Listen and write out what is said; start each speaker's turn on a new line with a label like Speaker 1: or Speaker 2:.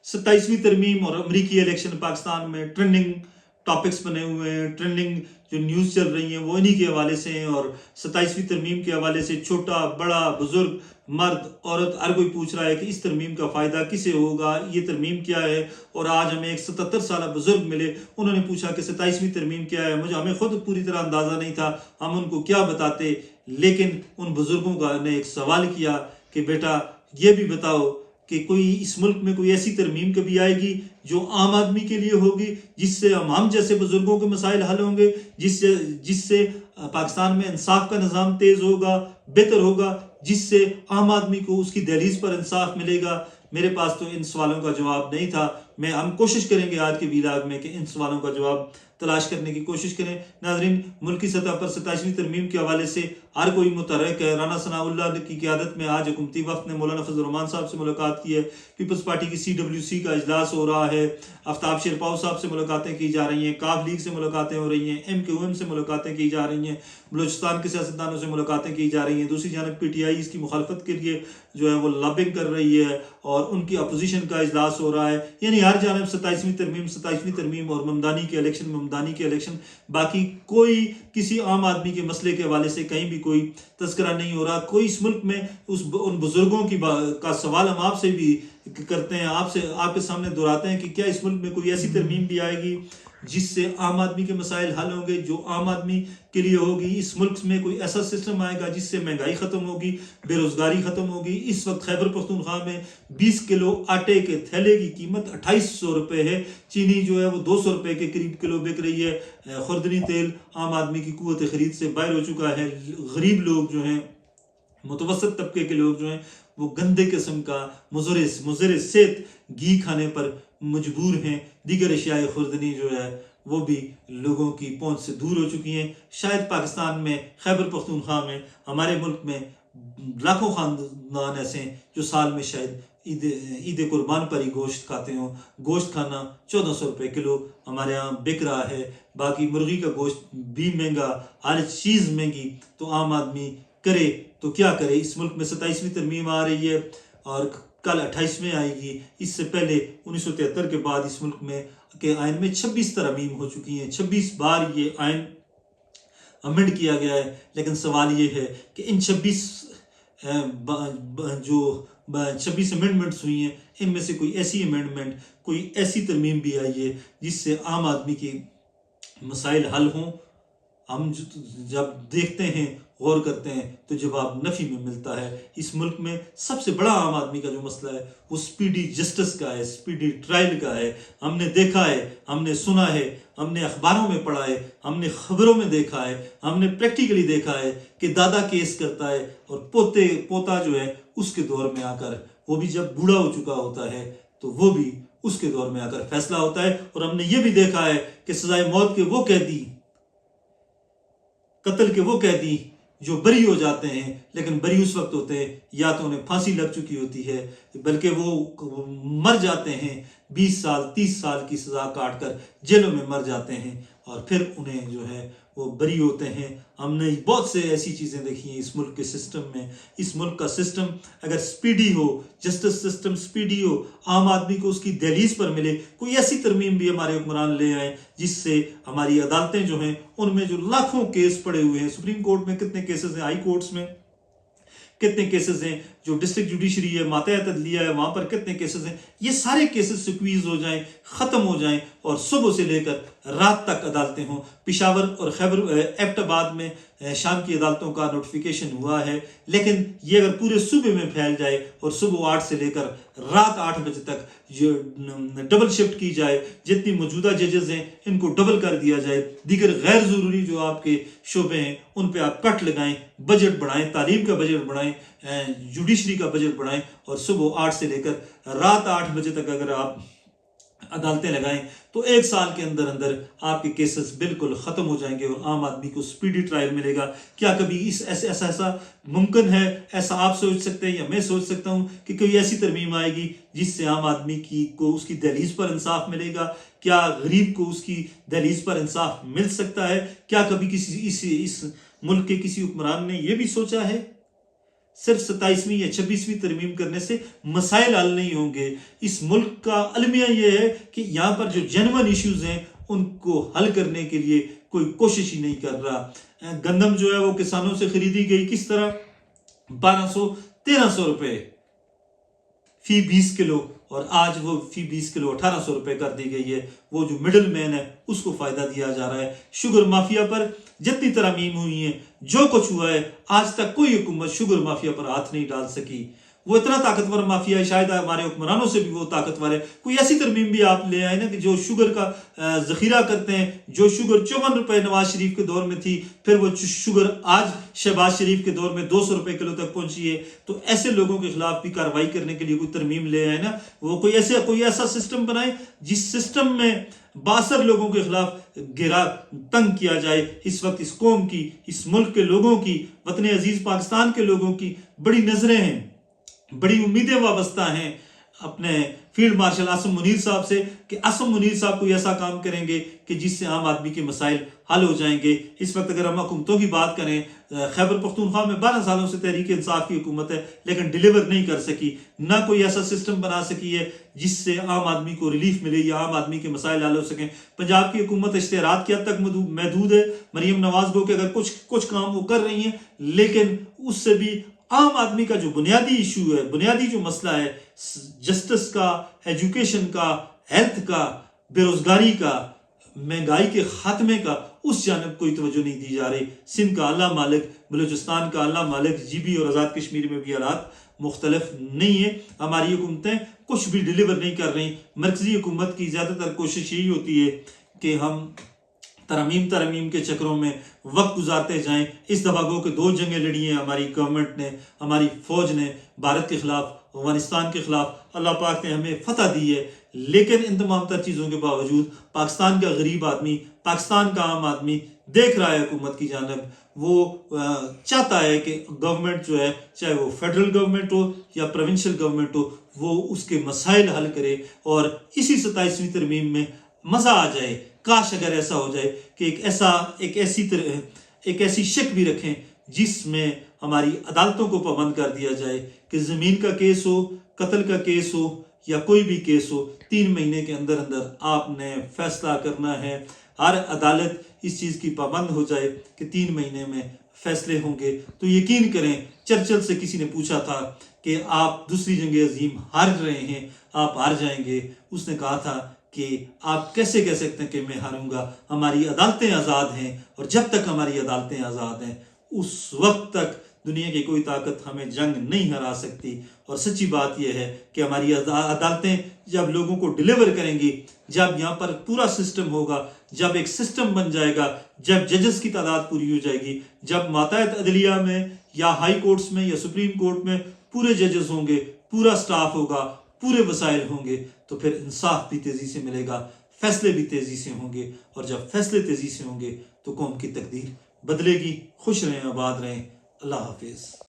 Speaker 1: 27वीं तरमीम और अमरीकी इलेक्शन पाकिस्तान में ट्रेंडिंग टॉपिक्स बने हुए हैं, ट्रेंडिंग जो न्यूज़ चल रही हैं वो इन्हीं के हवाले से हैं। और 27वीं तरमीम के हवाले से छोटा बड़ा बुजुर्ग मर्द औरत हर कोई पूछ रहा है कि इस तरमीम का फ़ायदा किसे होगा, ये तरमीम क्या है। और आज हमें एक 77 साल बुजुर्ग मिले, उन्होंने पूछा कि 27वीं तरमीम क्या है। हमें खुद पूरी तरह अंदाज़ा नहीं था, हम उनको क्या बताते, लेकिन उन बुजुर्गों का ने एक सवाल किया कि बेटा ये भी बताओ कि कोई इस मुल्क में कोई ऐसी तरमीम कभी आएगी जो आम आदमी के लिए होगी, जिससे हम जैसे बुजुर्गों के मसाइल हल होंगे, जिससे जिससे पाकिस्तान में इंसाफ का निज़ाम तेज़ होगा, बेहतर होगा, जिससे आम आदमी को उसकी दहलीज पर इंसाफ मिलेगा। मेरे पास तो इन सवालों का जवाब नहीं था। हम कोशिश करेंगे आज के वीलाग में कि इन सवालों का जवाब तलाश करने की कोशिश करें। नाजरीन, मुल्की सतह पर 27वीं तरमीम के हवाले से हर कोई मुतहर्रिक है। राना सनाउल्लाह की क़यादत में आज हुकूमती वफ़द ने मौलाना फजल रहमान साहब से मुलाकात की है। पीपल्स पार्टी की CWC का इजलास हो रहा है। आफ्ताब शेरपाव साहब से मुलाकातें की जा रही हैं, काफ लीग से मुलाकातें हो रही हैं, MQM से मुलाकातें की जा रही हैं, बलूचिस्तान के सियासतदानों से मुलाकातें की जा रही हैं। दूसरी जानब PTI इसकी मुखालफत के लिए जो है वो लॉबिंग कर रही है और उनकी अपोजिशन का इजलास हो रहा है। यानी हर जानब 27वीं तरमीम और ममदानी के इलेक्शन, बाकी कोई किसी आम आदमी के मसले के हवाले से कहीं भी कोई तस्करा नहीं हो रहा। कोई इस मुल्क में उन बुजुर्गों का सवाल हम आपसे भी करते हैं, आपके सामने दोहराते हैं कि क्या इस मुल्क में कोई ऐसी तरमीम भी आएगी जिससे आम आदमी के मसाइल हल होंगे, जो आम आदमी के लिए होगी। इस मुल्क में कोई ऐसा सिस्टम आएगा जिससे महंगाई ख़त्म होगी, बेरोज़गारी ख़त्म होगी। इस वक्त खैबर पख्तूनख्वा में 20 किलो आटे के थैले की कीमत 2800 रुपये है। चीनी जो है वो 200 रुपये के करीब किलो बिक रही है। खुर्दनी तेल आम आदमी की कुव्वत ख़रीद से बाहर हो चुका है। गरीब लोग जो हैं, मुतवसत तबके के लोग जो हैं, वो गंदे किस्म का मुज़र सेहत घी खाने पर मजबूर हैं। दीगर अशियाए खुर्दनी जो है वो भी लोगों की पहुंच से दूर हो चुकी हैं। शायद पाकिस्तान में, खैबर पख्तूनख्वा में, हमारे मुल्क में लाखों ख़ानदान ऐसे हैं जो साल में शायद ईद कुर्बान पर ही गोश्त खाते हों। गोश्त खाना 1400 रुपये किलो हमारे यहाँ बिक रहा है। बाकी मुर्गी का गोश्त भी महंगा, हर चीज़ महंगी, तो आम आदमी करे तो क्या करे। इस मुल्क में 27वीं तरमीम आ रही है और कल 28वें आएगी। इससे पहले 1973 के बाद इस मुल्क में के आइन में 26 तरमीम हो चुकी हैं। 26 बार ये आइन अमेंड किया गया है। लेकिन सवाल ये है कि इन 26 अमेंडमेंट्स हुई हैं, इनमें से कोई ऐसी अमेंडमेंट, कोई ऐसी तरमीम भी आई है जिससे आम आदमी के मसाइल हल हों। हम जब देखते हैं, गौर करते हैं, तो जवाब नफ़ी में मिलता है। इस मुल्क में सबसे बड़ा आम आदमी का जो मसला है वो स्पीडी जस्टिस का है, स्पीडी ट्रायल का है। हमने देखा है, हमने सुना है, हमने अखबारों में पढ़ा है, हमने खबरों में देखा है, हमने प्रैक्टिकली देखा है कि दादा केस करता है और पोता जो है उसके दौर में आकर, वो भी जब बूढ़ा हो चुका होता है तो वो भी उसके दौर में आकर फैसला होता है। और हमने ये भी देखा है कि सजाए मौत के वो कैदी, कत्ल के वो कैदी जो बरी हो जाते हैं, लेकिन बरी उस वक्त होते हैं या तो उन्हें फांसी लग चुकी होती है, बल्कि वो मर जाते हैं, 20 साल 30 साल की सज़ा काट कर जेलों में मर जाते हैं और फिर उन्हें जो है वो बरी होते हैं। हमने बहुत से ऐसी चीज़ें देखी हैं इस मुल्क के सिस्टम में। इस मुल्क का सिस्टम अगर स्पीडी हो, जस्टिस सिस्टम स्पीडी हो, आम आदमी को उसकी दहलीज पर मिले, कोई ऐसी तरमीम भी हमारे हुक्मरान ले आए जिससे हमारी अदालतें जो हैं उनमें जो लाखों केस पड़े हुए हैं, सुप्रीम कोर्ट में कितने केसेस हैं, हाई कोर्ट्स में कितने केसेस हैं, जो डिस्ट्रिक्ट जुडिशरी है, मातहत अदलिया है, वहाँ पर कितने केसेस हैं, ये सारे केसेस स्क्वीज हो जाएं, ख़त्म हो जाएं और सुबह से लेकर रात तक अदालतें हों। पिशावर और खैबर एबटाबाद में शाम की अदालतों का नोटिफिकेशन हुआ है, लेकिन ये अगर पूरे सूबे में फैल जाए और सुबह 8 से लेकर रात 8 बजे तक जो डबल शिफ्ट की जाए, जितनी मौजूदा जजेस हैं इनको डबल कर दिया जाए, दीगर गैर ज़रूरी जो आपके शोबे हैं उन पे आप कट लगाएं, बजट बढ़ाएं, तालीम का बजट बढ़ाएं, जुडिशरी का बजट बढ़ाएं और सुबह 8 से लेकर रात 8 बजे तक अगर आप अदालतें लगाएं तो 1 साल के अंदर अंदर आपके केसेस बिल्कुल ख़त्म हो जाएंगे और आम आदमी को स्पीडी ट्रायल मिलेगा। क्या कभी ऐसा मुमकिन है? ऐसा आप सोच सकते हैं या मैं सोच सकता हूं कि कोई ऐसी तरमीम आएगी जिससे आम आदमी को उसकी दहलीज पर इंसाफ मिलेगा? क्या गरीब को उसकी दहलीज पर इंसाफ मिल सकता है? क्या कभी किसी इस मुल्क के किसी हुक्मरान ने यह भी सोचा है صرف 27ویں یا 26ویں ترمیم کرنے سے مسائل حل نہیں ہوں گے. اس ملک کا المیہ یہ ہے کہ یہاں پر جو جینوئن ایشوز ہیں ان کو حل کرنے کے لیے کوئی کوشش ہی نہیں کر رہا. گندم جو ہے وہ کسانوں سے خریدی گئی کس طرح؟ 1200-1300 روپے فی 20 کلو، اور آج وہ فی 20 کلو 1800 روپے کر دی گئی ہے. وہ جو مڈل مین ہے اس کو فائدہ دیا جا رہا ہے. شوگر مافیا پر جتنی ترامیم ہوئی ہیں، جو کچھ ہوا ہے، آج تک کوئی حکومت شوگر مافیا پر ہاتھ نہیں ڈال سکی. وہ اتنا طاقتور مافیا ہے، شاید ہمارے حکمرانوں سے بھی وہ طاقتور ہے. کوئی ایسی ترمیم بھی آپ لے آئے نا کہ جو شوگر کا ذخیرہ کرتے ہیں. جو شوگر 54 روپے نواز شریف کے دور میں تھی، پھر وہ شوگر آج شہباز شریف کے دور میں 200 روپے کلو تک پہنچی ہے. تو ایسے لوگوں کے خلاف بھی کارروائی کرنے کے لیے کوئی ترمیم لے آئے نا. وہ کوئی ایسا سسٹم بنائے جس سسٹم میں 62 لوگوں کے خلاف گھیرا تنگ کیا جائے. اس وقت اس قوم کی، اس ملک کے لوگوں کی، وطن عزیز پاکستان کے لوگوں کی بڑی نظریں ہیں، بڑی امیدیں وابستہ ہیں اپنے فیلڈ مارشل عاصم منیر صاحب سے کہ عاصم منیر صاحب کوئی ایسا کام کریں گے کہ جس سے عام آدمی کے مسائل حل ہو جائیں گے. اس وقت اگر ہم حکومتوں کی بات کریں، خیبر پختونخوا میں 12 سالوں سے تحریک انصاف کی حکومت ہے، لیکن ڈیلیور نہیں کر سکی. نہ کوئی ایسا سسٹم بنا سکی ہے جس سے عام آدمی کو ریلیف ملے یا عام آدمی کے مسائل حل ہو سکیں. پنجاب کی حکومت اشتہارات کی حد تک محدود ہے. مریم نواز گو کہ اگر کچھ کام وہ کر رہی ہیں، لیکن اس سے بھی عام آدمی کا جو بنیادی ایشو ہے، بنیادی جو مسئلہ ہے، جسٹس کا، ایجوکیشن کا، ہیلتھ کا، بے روزگاری کا، مہنگائی کے خاتمے کا، اس جانب کوئی توجہ نہیں دی جا رہی. سندھ کا اللہ مالک، بلوچستان کا اللہ مالک، جی بی اور آزاد کشمیر میں بھی حالات مختلف نہیں ہیں. ہماری حکومتیں کچھ بھی ڈیلیور نہیں کر رہی. مرکزی حکومت کی زیادہ تر کوشش یہی ہوتی ہے کہ ہم ترمیم کے چکروں میں وقت گزارتے جائیں. اس دفعہ گو کہ 2 جنگیں لڑی ہیں ہماری گورنمنٹ نے، ہماری فوج نے، بھارت کے خلاف، افغانستان کے خلاف. اللہ پاک نے ہمیں فتح دی ہے، لیکن ان تمام تر چیزوں کے باوجود پاکستان کا غریب آدمی، پاکستان کا عام آدمی دیکھ رہا ہے حکومت کی جانب. وہ چاہتا ہے کہ گورنمنٹ جو ہے، چاہے وہ فیڈرل گورنمنٹ ہو یا پروونشل گورنمنٹ ہو، وہ اس کے مسائل حل کرے. اور اسی 27ویں ترمیم میں مزہ آ جائے. کاش اگر ایسا ہو جائے کہ ایک ایسی شک بھی رکھیں جس میں ہماری عدالتوں کو پابند کر دیا جائے کہ زمین کا کیس ہو، قتل کا کیس ہو یا کوئی بھی کیس ہو، 3 مہینے کے اندر آپ نے فیصلہ کرنا ہے. ہر عدالت اس چیز کی پابند ہو جائے کہ 3 مہینے میں فیصلے ہوں گے. تو یقین کریں، چرچل سے کسی نے پوچھا تھا کہ آپ دوسری جنگ عظیم ہار رہے ہیں، آپ ہار جائیں گے. اس نے کہا تھا کہ آپ کیسے کہہ سکتے ہیں کہ میں ہاروں گا؟ ہماری عدالتیں آزاد ہیں، اور جب تک ہماری عدالتیں آزاد ہیں اس وقت تک دنیا کی کوئی طاقت ہمیں جنگ نہیں ہرا سکتی. اور سچی بات یہ ہے کہ ہماری عدالتیں جب لوگوں کو ڈیلیور کریں گی، جب یہاں پر پورا سسٹم ہوگا، جب ایک سسٹم بن جائے گا، جب ججز کی تعداد پوری ہو جائے گی، جب ماتحت عدلیہ میں یا ہائی کورٹس میں یا سپریم کورٹ میں پورے ججز ہوں گے، پورا سٹاف ہوگا، پورے وسائل ہوں گے، تو پھر انصاف بھی تیزی سے ملے گا، فیصلے بھی تیزی سے ہوں گے. اور جب فیصلے تیزی سے ہوں گے تو قوم کی تقدیر بدلے گی. خوش رہیں، آباد رہیں. اللہ حافظ.